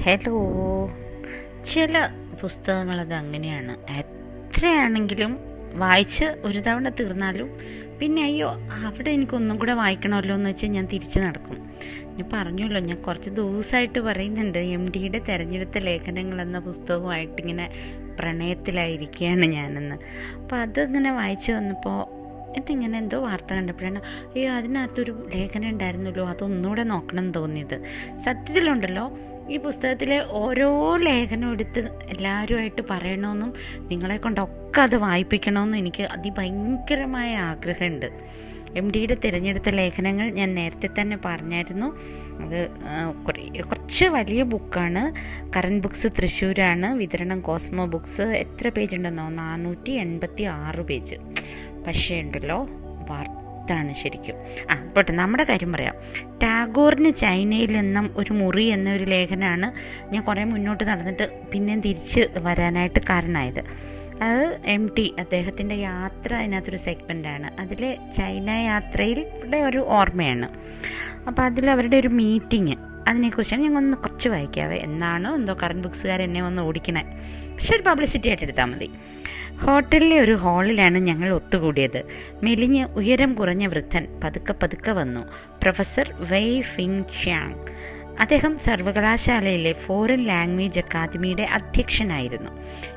Hello. ചില പുസ്തകങ്ങളത് അങ്ങനെയാണ്. എത്രയാണെങ്കിലും വായിച്ച് ഒരു തവണ തീർന്നാലും പിന്നെ അയ്യോ അവിടെ എനിക്കൊന്നും കൂടെ വായിക്കണമല്ലോ എന്ന് വെച്ചാൽ ഞാൻ തിരിച്ചു നടക്കും. ഞാൻ പറഞ്ഞല്ലോ, ഞാൻ കുറച്ച് ദിവസമായിട്ട് പറയുന്നുണ്ട്, MDയുടെ തിരഞ്ഞെടുത്ത ലേഖനങ്ങൾ എന്ന പുസ്തകവുമായിട്ടിങ്ങനെ പ്രണയത്തിലായിരിക്കുകയാണ് ഞാനെന്ന്. അപ്പോൾ അതിങ്ങനെ വായിച്ചു വന്നപ്പോൾ ഇതിങ്ങനെ എന്തോ വാർത്ത കണ്ടപ്പോഴാണ് അയ്യോ അതിനകത്തൊരു ലേഖനം ഉണ്ടായിരുന്നല്ലോ, അതൊന്നുകൂടെ നോക്കണം എന്ന് തോന്നിയത്. സത്യത്തിലുണ്ടല്ലോ, ഈ പുസ്തകത്തിലെ ഓരോ ലേഖനം എടുത്ത് എല്ലാവരുമായിട്ട് പറയണമെന്നും നിങ്ങളെ കൊണ്ടൊക്കെ അത് വായിപ്പിക്കണമെന്നും എനിക്ക് അതിഭയങ്കരമായ ആഗ്രഹമുണ്ട്. MDയുടെ തിരഞ്ഞെടുത്ത ലേഖനങ്ങൾ ഞാൻ നേരത്തെ തന്നെ പറഞ്ഞായിരുന്നു. അത് കുറച്ച് വലിയ ബുക്കാണ്. കറൻറ്റ് ബുക്സ് തൃശ്ശൂരാണ്, വിതരണം കോസ്മോ ബുക്സ്. എത്ര പേജ് ഉണ്ടെന്നോ? 486 പേജ്. പക്ഷേ ഉണ്ടല്ലോ, വാർത്താണ് ശരിക്കും. പോട്ടെ, നമ്മുടെ കാര്യം പറയാം. ടാഗോറിന് ചൈനയിൽ നിന്നും ഒരു മുറി എന്നൊരു ലേഖനമാണ് ഞാൻ കുറേ മുന്നോട്ട് നടന്നിട്ട് പിന്നെയും തിരിച്ച് വരാനായിട്ട് കാരണമായത്. അത് MD അദ്ദേഹത്തിൻ്റെ യാത്ര അതിനകത്തൊരു സെഗ്മെൻ്റാണ്. അതിൽ ചൈന യാത്രയിലെ ഒരു ഓർമ്മയാണ്. അപ്പോൾ അതിൽ അവരുടെ ഒരു മീറ്റിങ്, അതിനെക്കുറിച്ചാണ് ഞാൻ ഒന്ന് കുറച്ച് വായിക്കാവേ. എന്നാണോ എന്തോ കറൻറ്റ് ബുക്സുകാർ എന്നെ ഒന്ന് ഓടിക്കണേ, പക്ഷെ ഒരു പബ്ലിസിറ്റി ആയിട്ട് എടുത്താൽ മതി. ഹോട്ടലിലെ ഒരു ഹാളിലാണ് ഞങ്ങൾ ഒത്തുകൂടിയത്. മെലിഞ്ഞ് ഉയരം കുറഞ്ഞ വൃദ്ധൻ പതുക്കെ പതുക്കെ വന്നു. പ്രൊഫസർ വെയ് ഫിങ് ഷ്യാങ്. അദ്ദേഹം സർവകലാശാലയിലെ ഫോറിൻ ലാംഗ്വേജ് അക്കാദമിയുടെ അധ്യക്ഷനായിരുന്നു.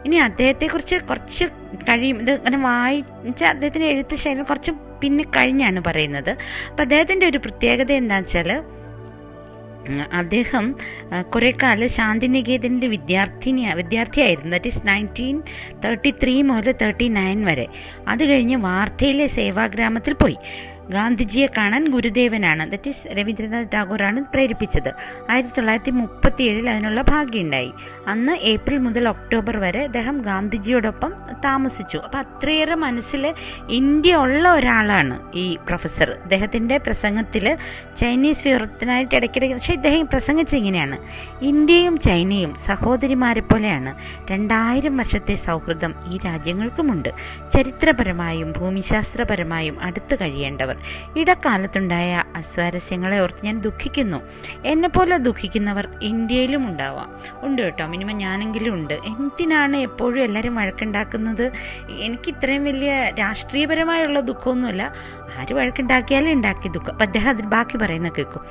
ഇനി അദ്ദേഹത്തെക്കുറിച്ച് കുറച്ച് ഇത് അങ്ങനെ വായിച്ച അദ്ദേഹത്തിൻ്റെ എഴുത്ത് ശൈലി കുറച്ച് പിന്നെ കഴിഞ്ഞാണ് പറയുന്നത്. അപ്പോൾ അദ്ദേഹത്തിൻ്റെ ഒരു പ്രത്യേകത എന്താണെന്ന് വെച്ചാൽ, അദ്ദേഹം കുറേ കാലം ശാന്തിനികേതനിൽ വിദ്യാർത്ഥിയായിരുന്നു. ദാറ്റ് ഈസ് 1933 മുതൽ 39 വരെ. അത് കഴിഞ്ഞ് വാർധയിലെ സേവാഗ്രാമത്തിൽ പോയി. ഗാന്ധിജിയെ കാണാൻ ഗുരുദേവനാണ്, ദാറ്റ് ഈസ് രവീന്ദ്രനാഥ് ടാഗോറാണ് പ്രേരിപ്പിച്ചത്. 1937 അതിനുള്ള ഭാഗ്യമുണ്ടായി. അന്ന് ഏപ്രിൽ മുതൽ ഒക്ടോബർ വരെ അദ്ദേഹം ഗാന്ധിജിയോടൊപ്പം താമസിച്ചു. അപ്പം അത്രയേറെ മനസ്സിൽ ഇന്ത്യ ഉള്ള ഒരാളാണ് ഈ പ്രൊഫസർ. അദ്ദേഹത്തിൻ്റെ പ്രസംഗത്തിൽ ചൈനീസ് വിവർത്തനായിട്ട് ഇടയ്ക്കിടയ്ക്ക്, പക്ഷേ ഇദ്ദേഹം പ്രസംഗിച്ചത് ഇങ്ങനെയാണ്: ഇന്ത്യയും ചൈനയും സഹോദരിമാരെ പോലെയാണ്. 2000 വർഷത്തെ സൗഹൃദം ഈ രാജ്യങ്ങൾക്കുമുണ്ട്. ചരിത്രപരമായും ഭൂമിശാസ്ത്രപരമായും അടുത്തു കഴിയേണ്ടവർ. ഇടക്കാലത്തുണ്ടായ അസ്വാരസ്യങ്ങളെ ഓർത്ത് ഞാൻ ദുഃഖിക്കുന്നു. എന്നെപ്പോലെ ദുഃഖിക്കുന്നവർ ഇന്ത്യയിലും ഉണ്ടാവാം. ഉണ്ട് കേട്ടോ, മിനിമം ഞാനെങ്കിലും ഉണ്ട്. എന്തിനാണ് എപ്പോഴും എല്ലാവരും വഴക്കുണ്ടാക്കുന്നത്? എനിക്ക് ഇത്രയും വലിയ രാഷ്ട്രീയപരമായുള്ള ദുഃഖമൊന്നുമല്ല. ആര് വഴക്കുണ്ടാക്കിയാലും ഉണ്ടാക്കി ദുഃഖം. അപ്പം അദ്ദേഹം അതിൽ ബാക്കി പറയുന്ന കേൾക്കും.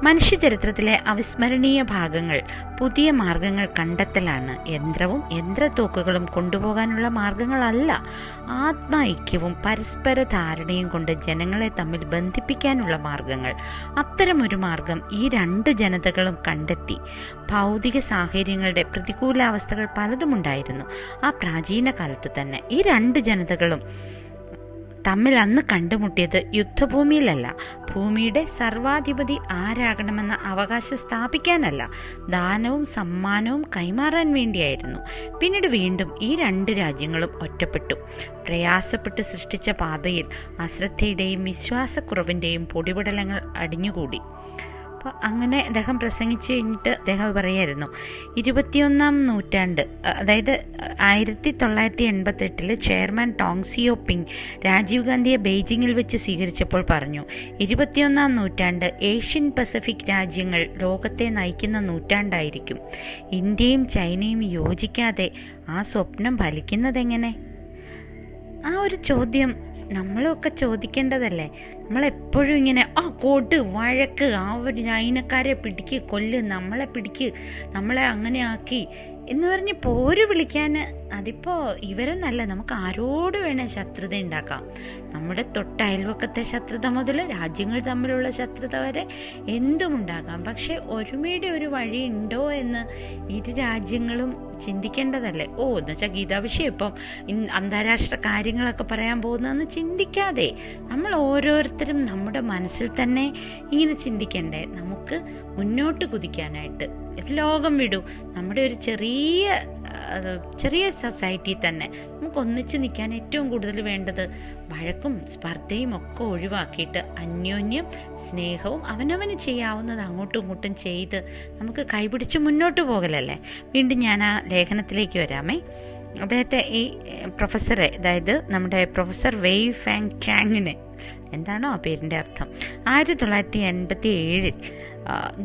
മനുഷ്യ ചരിത്രത്തിലെ അവിസ്മരണീയ ഭാഗങ്ങൾ പുതിയ മാർഗങ്ങൾ കണ്ടെത്തലാണ്. യന്ത്രവും യന്ത്രത്തോക്കുകളും കൊണ്ടുപോകാനുള്ള മാർഗങ്ങളല്ല. ആത്മൈക്യവും പരസ്പര ധാരണയും കൊണ്ട് ജനങ്ങളെ തമ്മിൽ ബന്ധിപ്പിക്കാനുള്ള മാർഗങ്ങൾ. അത്തരമൊരു മാർഗം ഈ രണ്ട് ജനതകളും കണ്ടെത്തി. ഭൗതിക സാഹചര്യങ്ങളുടെ പ്രതികൂലാവസ്ഥകൾ പലതുമുണ്ടായിരുന്നു ആ പ്രാചീന കാലത്ത് തന്നെ. ഈ രണ്ട് ജനതകളും തമ്മിൽ അന്ന് കണ്ടുമുട്ടിയത് യുദ്ധഭൂമിയിലല്ല, ഭൂമിയുടെ സർവാധിപതി ആരാകണമെന്ന അവകാശം സ്ഥാപിക്കാനല്ല, ദാനവും സമ്മാനവും കൈമാറാൻ വേണ്ടിയായിരുന്നു. പിന്നീട് വീണ്ടും ഈ രണ്ട് രാജ്യങ്ങളും ഒറ്റപ്പെട്ടു. പ്രയാസപ്പെട്ട് സൃഷ്ടിച്ച പാതയിൽ അശ്രദ്ധയുടെയും വിശ്വാസക്കുറവിൻ്റെയും പൊടിപടലങ്ങൾ അടിഞ്ഞുകൂടി. അപ്പോൾ അങ്ങനെ അദ്ദേഹം പ്രസംഗിച്ച് കഴിഞ്ഞിട്ട് അദ്ദേഹം പറയായിരുന്നു, 21ാം നൂറ്റാണ്ട്, അതായത് 1988 ചെയർമാൻ ടോങ് സിയോപിങ് രാജീവ് ഗാന്ധിയെ ബെയ്ജിങ്ങിൽ വെച്ച് സ്വീകരിച്ചപ്പോൾ പറഞ്ഞു, 21ാം നൂറ്റാണ്ട് ഏഷ്യൻ പസഫിക് രാജ്യങ്ങൾ ലോകത്തെ നയിക്കുന്ന നൂറ്റാണ്ടായിരിക്കും. ഇന്ത്യയും ചൈനയും യോജിക്കാതെ ആ സ്വപ്നം ഫലിക്കുന്നതെങ്ങനെ? ആ ഒരു ചോദ്യം നമ്മളൊക്കെ ചോദിക്കേണ്ടതല്ലേ? നമ്മളെപ്പോഴും ഇങ്ങനെ വഴക്ക്, ചൈനക്കാരെ പിടിക്ക്, കൊല്ല്, നമ്മളെ പിടിക്ക്, നമ്മളെ അങ്ങനെ ആക്കി എന്ന് പറഞ്ഞ് പോര് വിളിക്കാൻ, അതിപ്പോൾ ഇവരെന്നല്ല, നമുക്ക് ആരോട് വേണേൽ ശത്രുത ഉണ്ടാക്കാം. നമ്മുടെ തൊട്ടയൽവക്കത്തെ ശത്രുത മുതൽ രാജ്യങ്ങൾ തമ്മിലുള്ള ശത്രുത വരെ എന്തുമുണ്ടാകാം. പക്ഷെ ഒരുമയുടെ ഒരു വഴി ഉണ്ടോ എന്ന് ഇരു രാജ്യങ്ങളും ചിന്തിക്കേണ്ടതല്ലേ? എന്ന് വെച്ചാൽ ഗീതാവിഷയം ഇപ്പം അന്താരാഷ്ട്ര കാര്യങ്ങളൊക്കെ പറയാൻ പോകുന്നതെന്ന് ചിന്തിക്കാതെ നമ്മൾ ഓരോരുത്തരും നമ്മുടെ മനസ്സിൽ തന്നെ ഇങ്ങനെ ചിന്തിക്കണ്ടേ? നമുക്ക് മുന്നോട്ട് കുതിക്കാനായിട്ട് ലോകം വിടൂ, നമ്മുടെ ഒരു ചെറിയ സൊസൈറ്റി തന്നെ നമുക്ക് ഒന്നിച്ച് നിൽക്കാൻ ഏറ്റവും കൂടുതൽ വേണ്ടത് വഴക്കും സ്പർദ്ധയും ഒക്കെ ഒഴിവാക്കിയിട്ട് അന്യോന്യം സ്നേഹവും അവനവന് ചെയ്യാവുന്നത് അങ്ങോട്ടും ഇങ്ങോട്ടും ചെയ്ത് നമുക്ക് കൈപിടിച്ച് മുന്നോട്ട് പോകലല്ലേ. വീണ്ടും ഞാൻ ആ ലേഖനത്തിലേക്ക് വരാമേ. അദ്ദേഹത്തെ ഈ പ്രൊഫസറെ, അതായത് നമ്മുടെ പ്രൊഫസർ വെയ് ഫാങ് ചാങ്ങിനെ, എന്താണോ ആ പേരിൻ്റെ അർത്ഥം, 1987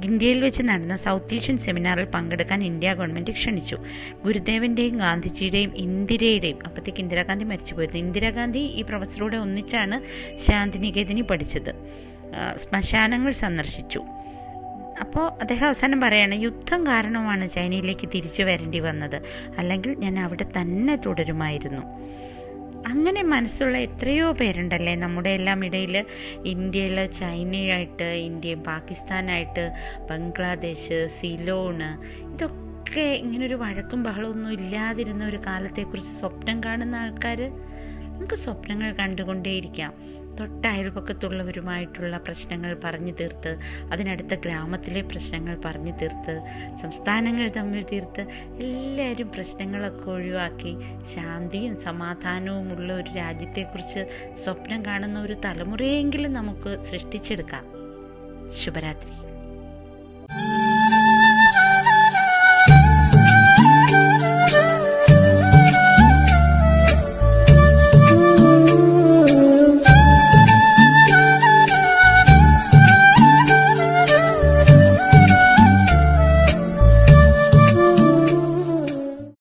ഇന്ത്യയിൽ വെച്ച് നടന്ന സൗത്ത് ഏഷ്യൻ സെമിനാറിൽ പങ്കെടുക്കാൻ ഇന്ത്യ ഗവൺമെൻറ് ക്ഷണിച്ചു. ഗുരുദേവൻ്റെയും ഗാന്ധിജിയുടെയും ഇന്ദിരയുടെയും, അപ്പോഴത്തേക്ക് ഇന്ദിരാഗാന്ധി മരിച്ചുപോയിരുന്നു, ഇന്ദിരാഗാന്ധി ഈ പ്രൊഫസറോടെ ഒന്നിച്ചാണ് ശാന്തിനികേതനിൽ പഠിച്ചത്. ശ്മശാനങ്ങൾ സന്ദർശിച്ചു. അപ്പോൾ അദ്ദേഹം അവസാനം പറയാണ്, യുദ്ധം കാരണമാണ് ചൈനയിലേക്ക് തിരിച്ചു വരേണ്ടി വന്നത്, അല്ലെങ്കിൽ ഞാൻ അവിടെ തന്നെ തുടരുമായിരുന്നു. അങ്ങനെ മനസ്സുള്ള എത്രയോ പേരുണ്ടല്ലേ നമ്മുടെ എല്ലാം ഇടയിൽ. ഇന്ത്യയിൽ ചൈനയായിട്ട്, ഇന്ത്യയും പാകിസ്ഥാനായിട്ട്, ബംഗ്ലാദേശ്, സിലോണ്, ഇതൊക്കെ ഇങ്ങനൊരു വഴക്കും ബഹളമൊന്നും ഇല്ലാതിരുന്ന ഒരു കാലത്തെക്കുറിച്ച് സ്വപ്നം കാണുന്ന ആൾക്കാർ. നമുക്ക് സ്വപ്നങ്ങൾ കണ്ടുകൊണ്ടേയിരിക്കാം. തൊട്ടയൽപക്കത്തുള്ളവരുമായിട്ടുള്ള പ്രശ്നങ്ങൾ പറഞ്ഞു തീർത്ത്, അതിനടുത്ത ഗ്രാമത്തിലെ പ്രശ്നങ്ങൾ പറഞ്ഞു തീർത്ത്, സംസ്ഥാനങ്ങൾ തമ്മിൽ തീർത്ത്, എല്ലാവരും പ്രശ്നങ്ങളൊക്കെ ഒഴിവാക്കി ശാന്തിയും സമാധാനവും ഉള്ള ഒരു രാജ്യത്തെക്കുറിച്ച് സ്വപ്നം കാണുന്ന ഒരു തലമുറയെങ്കിലും നമുക്ക് സൃഷ്ടിച്ചെടുക്കാം. ശുഭരാത്രി.